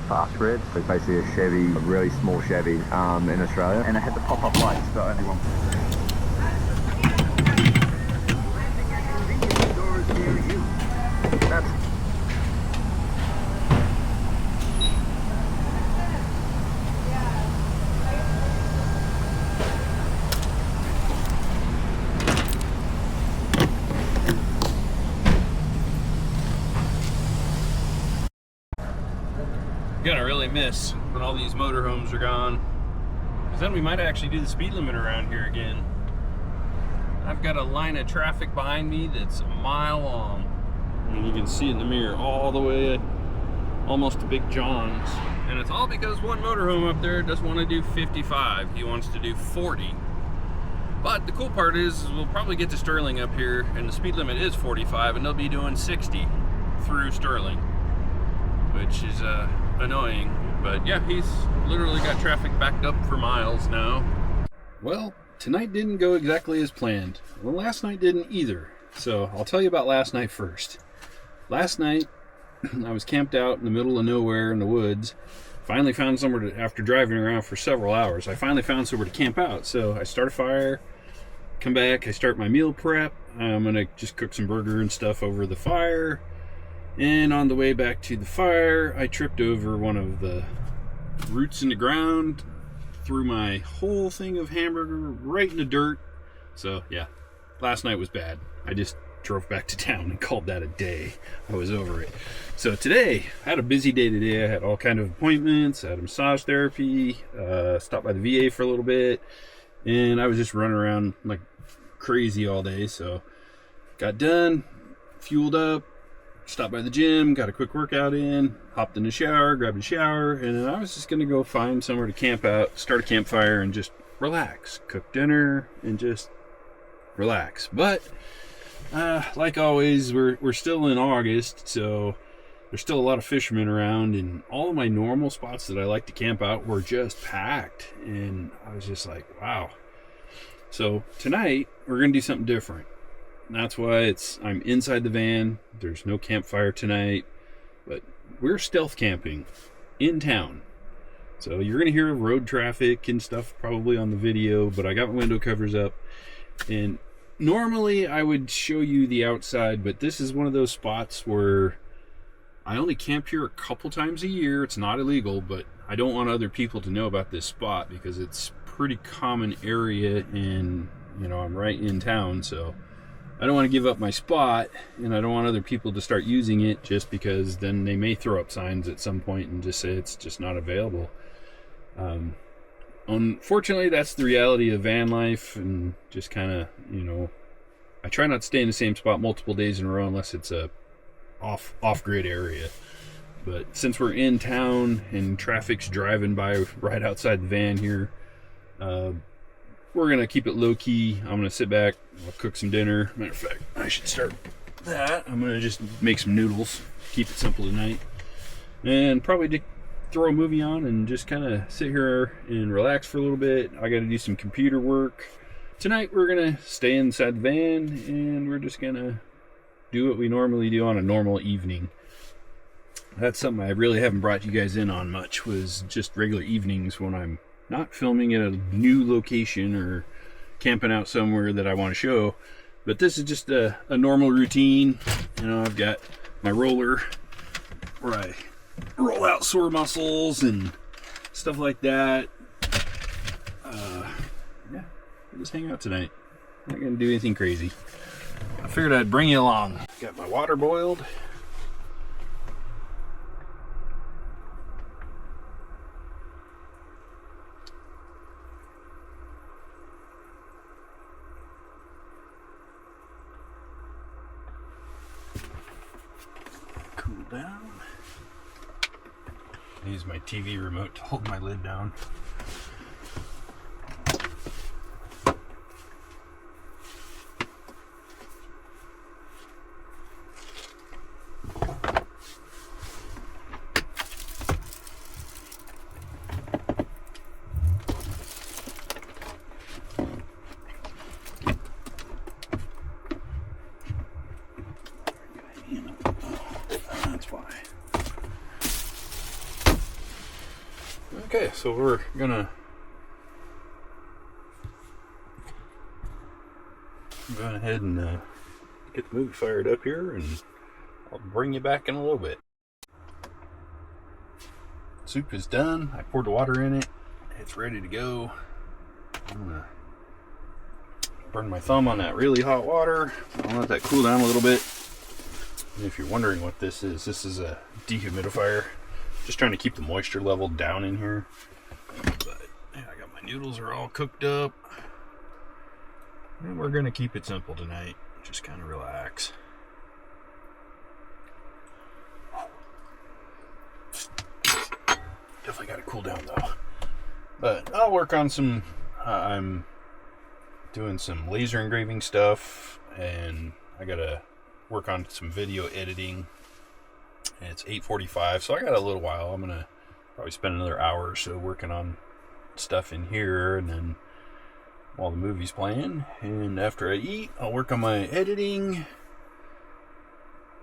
fast red. So it's basically a Chevy, a really small Chevy in Australia. And it had the pop-up lights, but only one. Gonna really miss when all these motorhomes are gone, because then we might actually do the speed limit around here again. I've got a line of traffic behind me that's a mile long, and you can see in the mirror all the way almost to Big John's, and it's all because one motorhome up there doesn't want to do 55. He wants to do 40. But the cool part is we'll probably get to Sterling up here, and the speed limit is 45, and they'll be doing 60 through Sterling, which is annoying. But yeah, he's literally got traffic backed up for miles now. Well, tonight didn't go exactly as planned. Well, last night didn't either. So I'll tell you about last night first. Last night, I was camped out in the middle of nowhere in the woods. Finally found somewhere to, after driving around for several hours, I finally found somewhere to camp out. So I start a fire, come back, I start my meal prep. I'm gonna just cook some burger and stuff over the fire. And on the way back to the fire, I tripped over one of the roots in the ground, threw my whole thing of hamburger right in the dirt. So yeah, last night was bad. I just drove back to town and called that a day. I was over it. So today, I had a busy day today. I had all kind of appointments. I had a massage therapy, stopped by the VA for a little bit, and I was just running around like crazy all day. So got done, fueled up, stopped by the gym, got a quick workout in, hopped in the shower, grabbed a shower, and then I was just going to go find somewhere to camp out, start a campfire, and just relax, cook dinner, and just relax. But like always, we're still in August, so there's still a lot of fishermen around, and all of my normal spots that I like to camp out were just packed, and I was just like, wow. So tonight, we're going to do something different. And that's why I'm inside the van. There's no campfire tonight, but we're stealth camping in town. So you're gonna hear road traffic and stuff probably on the video, but I got my window covers up. And normally I would show you the outside, but this is one of those spots where I only camp here a couple times a year. It's not illegal, but I don't want other people to know about this spot because it's a pretty common area, and I'm right in town, so I don't want to give up my spot, and I don't want other people to start using it just because then they may throw up signs at some point and just say it's just not available. Unfortunately, that's the reality of van life, and just kind of, I try not to stay in the same spot multiple days in a row unless it's a off-grid area. But since we're in town and traffic's driving by right outside the van here, we're going to keep it low-key. I'm going to sit back, I'll cook some dinner. Matter of fact, I should start that. I'm going to just make some noodles, keep it simple tonight, and probably throw a movie on and just kind of sit here and relax for a little bit. I got to do some computer work. Tonight we're going to stay inside the van, and we're just going to do what we normally do on a normal evening. That's something I really haven't brought you guys in on much, was just regular evenings when I'm not filming at a new location or camping out somewhere that I want to show. But this is just a normal routine. I've got my roller where I roll out sore muscles and stuff like that. Yeah, we'll just hang out tonight. Not gonna do anything crazy. I figured I'd bring you along. Got my water boiled. Down. Use my TV remote to hold my lid down. Okay, so we're gonna go ahead and get the movie fired up here, and I'll bring you back in a little bit. Soup is done. I poured the water in it. It's ready to go. I'm gonna burn my thumb on that really hot water. I'll let that cool down a little bit. And if you're wondering what this is a dehumidifier. Just trying to keep the moisture level down in here. But yeah, I got my noodles are all cooked up. And we're gonna keep it simple tonight. Just kind of relax. Definitely got to cool down though. But I'll work on some. I'm doing some laser engraving stuff, and I gotta work on some video editing. And it's 8:45, so I got a little while. I'm gonna probably spend another hour or so working on stuff in here, and then while the movie's playing, and after I eat, I'll work on my editing.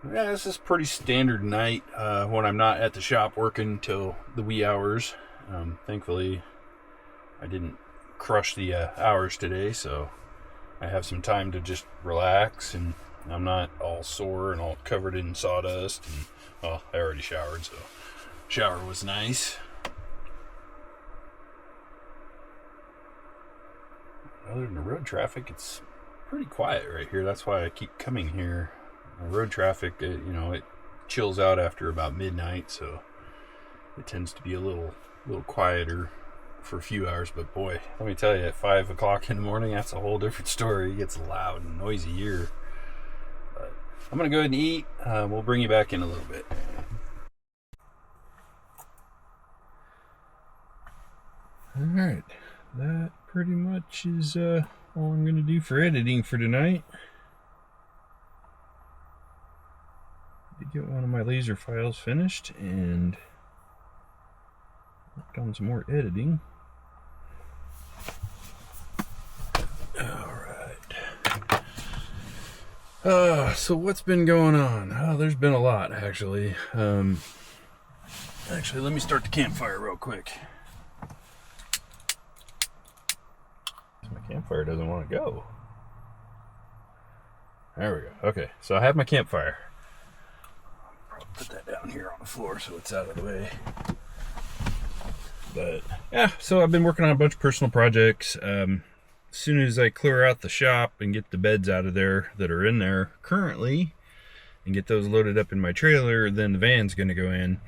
Yeah, this is pretty standard night when I'm not at the shop working till the wee hours. Thankfully, I didn't crush the hours today, so I have some time to just relax, and I'm not all sore and all covered in sawdust. And well, I already showered, so shower was nice. Other than the road traffic, it's pretty quiet right here. That's why I keep coming here. Road traffic, it chills out after about midnight, so it tends to be a little quieter for a few hours. But boy, let me tell you, at 5 o'clock in the morning, that's a whole different story. It gets loud and noisy here. But I'm gonna go ahead and eat. We'll bring you back in a little bit. All right, that pretty much is all I'm gonna do for editing for tonight. To get one of my laser files finished and worked on some more editing. Alright. So what's been going on? Oh, there's been a lot, actually. Actually, let me start the campfire real quick. My campfire doesn't want to go. There we go. Okay, so I have my campfire. Put that down here on the floor so it's out of the way. But yeah, so I've been working on a bunch of personal projects. As soon as I clear out the shop and get the beds out of there that are in there currently and get those loaded up in my trailer, then the van's going to go in,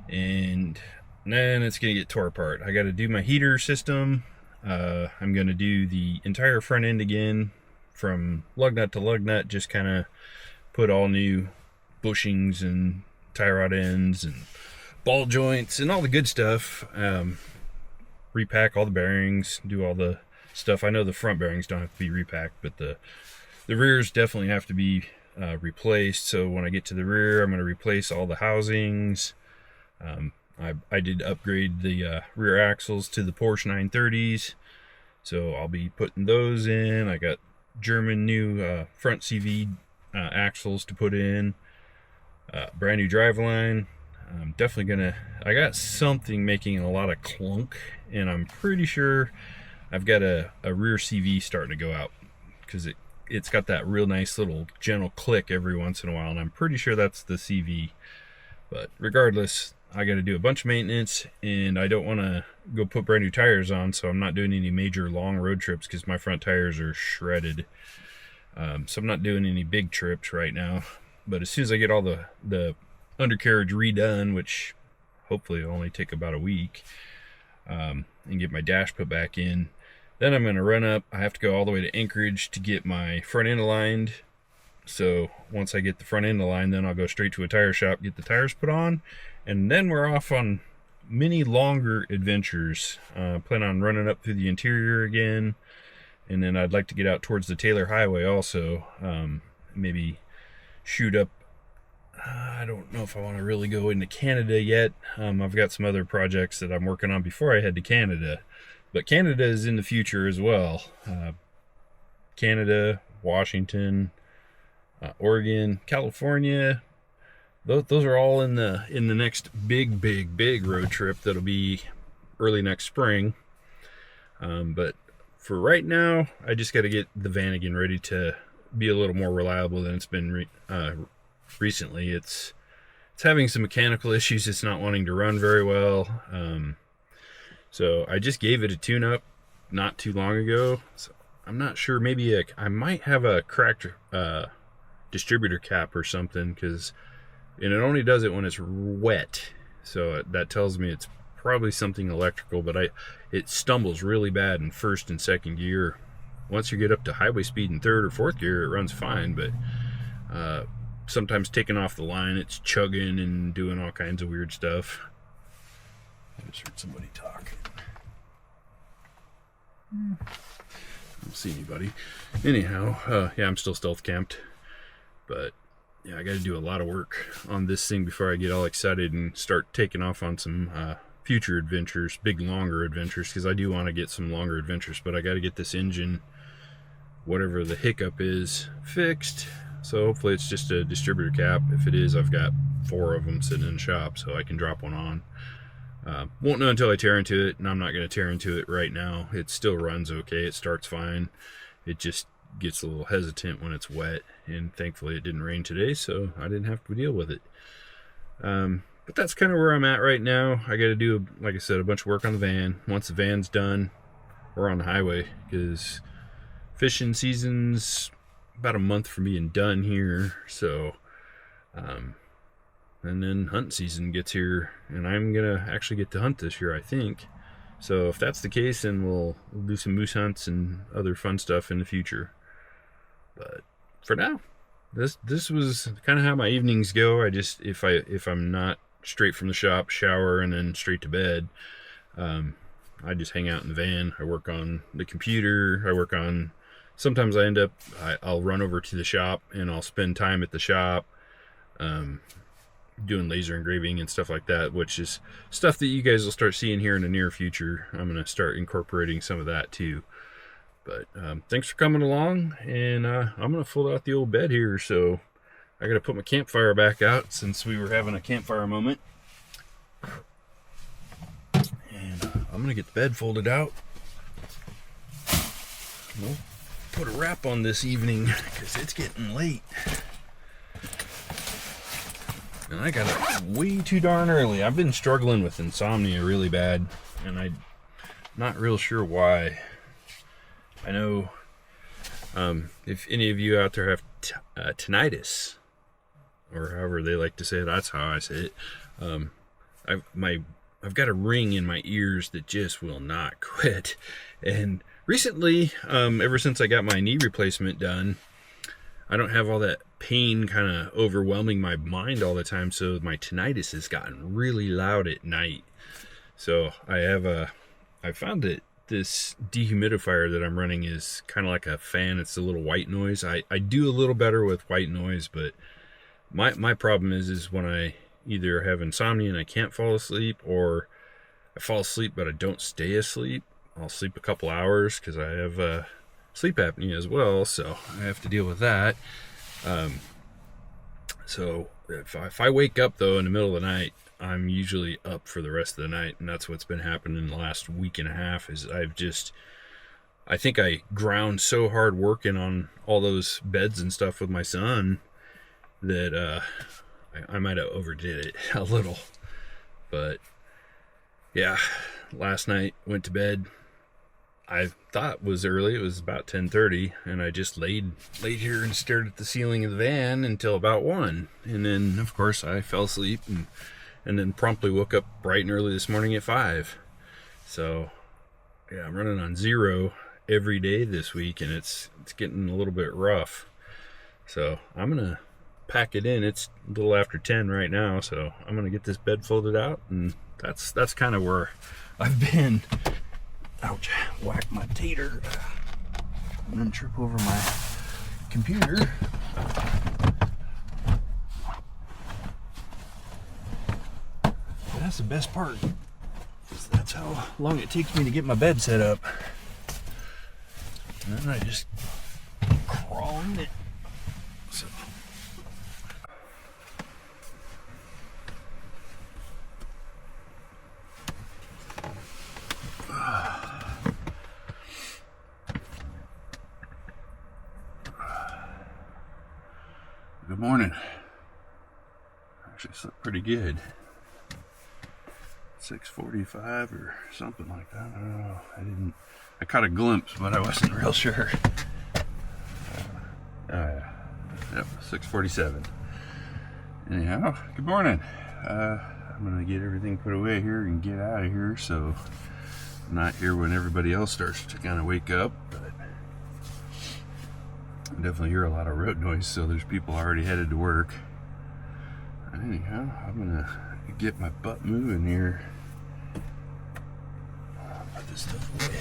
and then it's going to get tore apart. I got to do my heater system. I'm going to do the entire front end again from lug nut to lug nut, just kind of put all new bushings and tie rod ends and ball joints and all the good stuff. Repack all the bearings, do all the stuff. I know the front bearings don't have to be repacked, but the rears definitely have to be replaced. So when I get to the rear, I'm going to replace all the housings. I did upgrade the rear axles to the Porsche 930s, so I'll be putting those in. I got German new front CV axles to put in. Brand new driveline. I'm definitely gonna. I got something making a lot of clunk, and I'm pretty sure I've got a rear CV starting to go out because it's got that real nice little gentle click every once in a while, and I'm pretty sure that's the CV. But regardless, I got to do a bunch of maintenance, and I don't want to go put brand new tires on, so I'm not doing any major long road trips because my front tires are shredded. So I'm not doing any big trips right now. But as soon as I get all the undercarriage redone, which hopefully will only take about a week, and get my dash put back in, then I'm going to run up. I have to go all the way to Anchorage to get my front end aligned. So once I get the front end aligned, then I'll go straight to a tire shop, get the tires put on, and then we're off on many longer adventures. Plan on running up through the interior again, and then I'd like to get out towards the Taylor Highway also. Maybe shoot up. I don't know if I want to really go into Canada yet. I've got some other projects that I'm working on before I head to Canada, but Canada is in the future as well. Canada, Washington, Oregon, California. Those are all in the next big road trip that'll be early next spring. But for right now, I just got to get the Vanagon ready to be a little more reliable than it's been recently. It's having some mechanical issues. It's not wanting to run very well. So I just gave it a tune-up not too long ago. So I'm not sure. Maybe I might have a cracked distributor cap or something, and it only does it when it's wet. So that tells me it's probably something electrical, but it stumbles really bad in first and second gear. Once you get up to highway speed in third or fourth gear, it runs fine, but sometimes taking off the line, it's chugging and doing all kinds of weird stuff. I just heard somebody talking. I don't see anybody. Anyhow, yeah, I'm still stealth camped, but yeah, I got to do a lot of work on this thing before I get all excited and start taking off on some future adventures, big longer adventures, because I do want to get some longer adventures, but I got to get this engine, whatever the hiccup is, fixed. So hopefully it's just a distributor cap. If it is, I've got 4 of them sitting in the shop, so I can drop one on. Won't know until I tear into it, and I'm not going to tear into it right now. It still runs okay. It starts fine. It just gets a little hesitant when it's wet, and thankfully it didn't rain today, so I didn't have to deal with it. But that's kind of where I'm at right now. I got to do, like I said, a bunch of work on the van. Once the van's done, we're on the highway, because fishing season's about a month from being done here. So and then hunt season gets here, and I'm gonna actually get to hunt this year, I think. So if that's the case, then we'll do some moose hunts and other fun stuff in the future. But for now, this was kind of how my evenings go. I just, if I'm not straight from the shop, shower, and then straight to bed, I just hang out in the van. I work on the computer. I work on, sometimes I'll run over to the shop and I'll spend time at the shop doing laser engraving and stuff like that, which is stuff that you guys will start seeing here in the near future. I'm going to start incorporating some of that too. But thanks for coming along, and I'm going to fold out the old bed here. So I got to put my campfire back out since we were having a campfire moment. And I'm going to get the bed folded out. We'll put a wrap on this evening because it's getting late. And I got up way too darn early. I've been struggling with insomnia really bad, and I'm not real sure why. I know if any of you out there have tinnitus, or however they like to say it, that's how I say it. I've got a ring in my ears that just will not quit. And recently, ever since I got my knee replacement done, I don't have all that pain kind of overwhelming my mind all the time, so my tinnitus has gotten really loud at night. So I found that this dehumidifier that I'm running is kind of like a fan. It's a little white noise. I do a little better with white noise, but my problem is when I either have insomnia and I can't fall asleep, or I fall asleep but I don't stay asleep. I'll sleep a couple hours because I have sleep apnea as well, so I have to deal with that. So if I wake up though in the middle of the night, I'm usually up for the rest of the night, and that's what's been happening in the last week and a half. Is I think I ground so hard working on all those beds and stuff with my son that I might have overdid it a little. But yeah, last night went to bed. I thought was early. It was about 10:30, and I just laid here and stared at the ceiling of the van until about 1. And then, of course, I fell asleep and then promptly woke up bright and early this morning at 5. So, yeah, I'm running on 0 every day this week, and it's getting a little bit rough. So I'm gonna pack it in. It's a little after 10 right now, so I'm gonna get this bed folded out, and that's kind of where I've been. Ouch, whack my tater and then trip over my computer. That's the best part. That's how long it takes me to get my bed set up. And then I just crawl in it. So. morning. Actually slept pretty good. 6:45 or something like that. I don't know. I caught a glimpse, but I wasn't real sure. Yep, 6:47. Anyhow, good morning. I'm gonna get everything put away here and get out of here, so I'm not here when everybody else starts to kind of wake up. But I definitely hear a lot of road noise, so there's people already headed to work. Anyhow, I'm gonna get my butt moving here. Put this stuff away.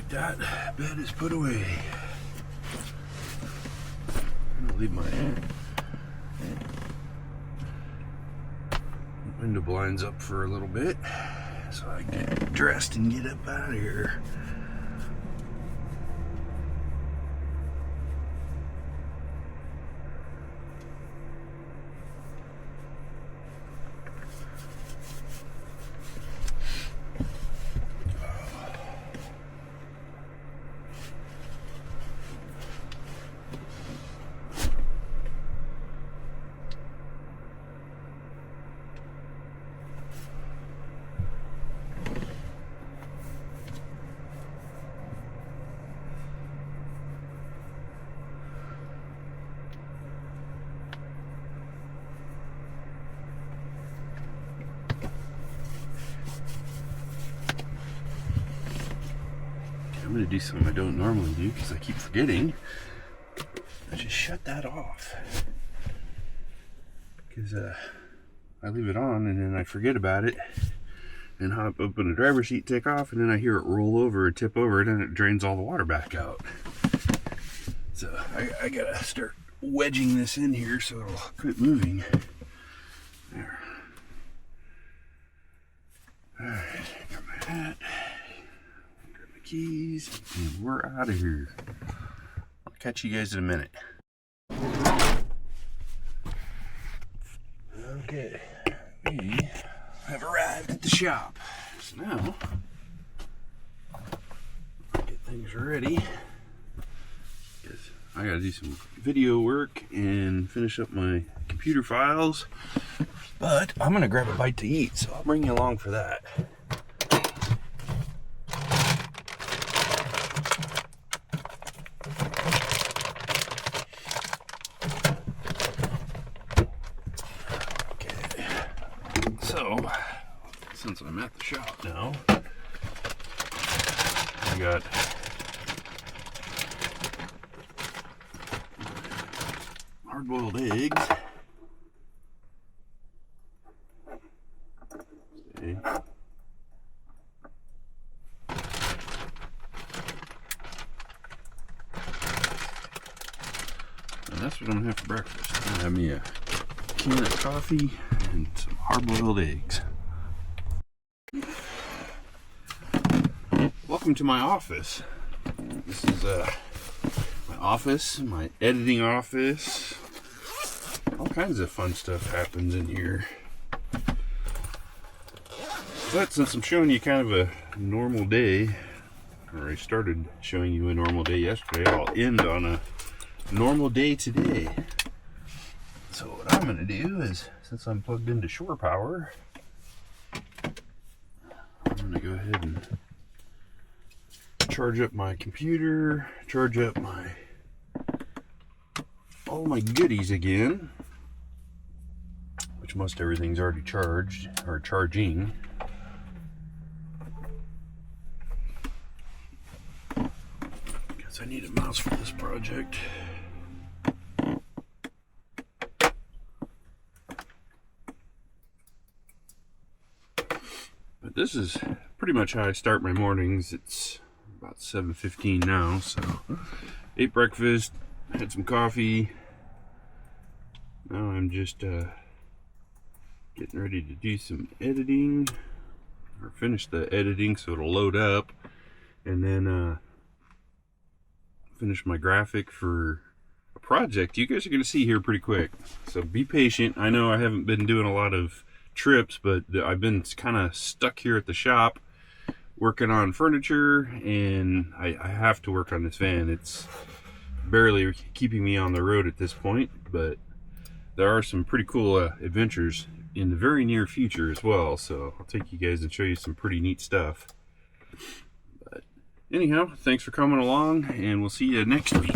That bed is put away. I'm gonna leave my window blinds up for a little bit so I can get dressed and get up out of here. I'm gonna do something I don't normally do because I keep forgetting. I just shut that off because I leave it on and then I forget about it and hop open the driver's seat, take off, and then I hear it roll over and tip over, and then it drains all the water back out. So I gotta start wedging this in here so it'll quit moving. There. All right, got my hat. Keys, and we're out of here. I'll catch you guys in a minute. Okay, we have arrived at the shop. So now, get things ready, because I gotta do some video work and finish up my computer files. But I'm gonna grab a bite to eat, so I'll bring you along for that. So, since I'm at the shop now, I got hard-boiled eggs. See? And that's what I'm gonna have for breakfast. I'm gonna have me a can of coffee and some hard-boiled eggs. Welcome to my office. This is my office, my editing office. All kinds of fun stuff happens in here. But since I'm showing you kind of a normal day, or I started showing you a normal day yesterday, I'll end on a normal day today. So what I'm gonna do is, since I'm plugged into shore power, I'm gonna go ahead and charge up my computer, charge up all my goodies again, which most everything's already charged, or charging. Because I need a mouse for this project. But this is pretty much how I start my mornings. It's about 7:15 now, so ate breakfast, had some coffee. Now I'm just getting ready to do some editing. or finish the editing so it'll load up, and then finish my graphic for a project you guys are going to see here pretty quick. So be patient. I know I haven't been doing a lot of trips, but I've been kind of stuck here at the shop working on furniture, and I have to work on this van. It's barely keeping me on the road at this point, but there are some pretty cool adventures in the very near future as well, so I'll take you guys and show you some pretty neat stuff. But anyhow, thanks for coming along, and we'll see you next week.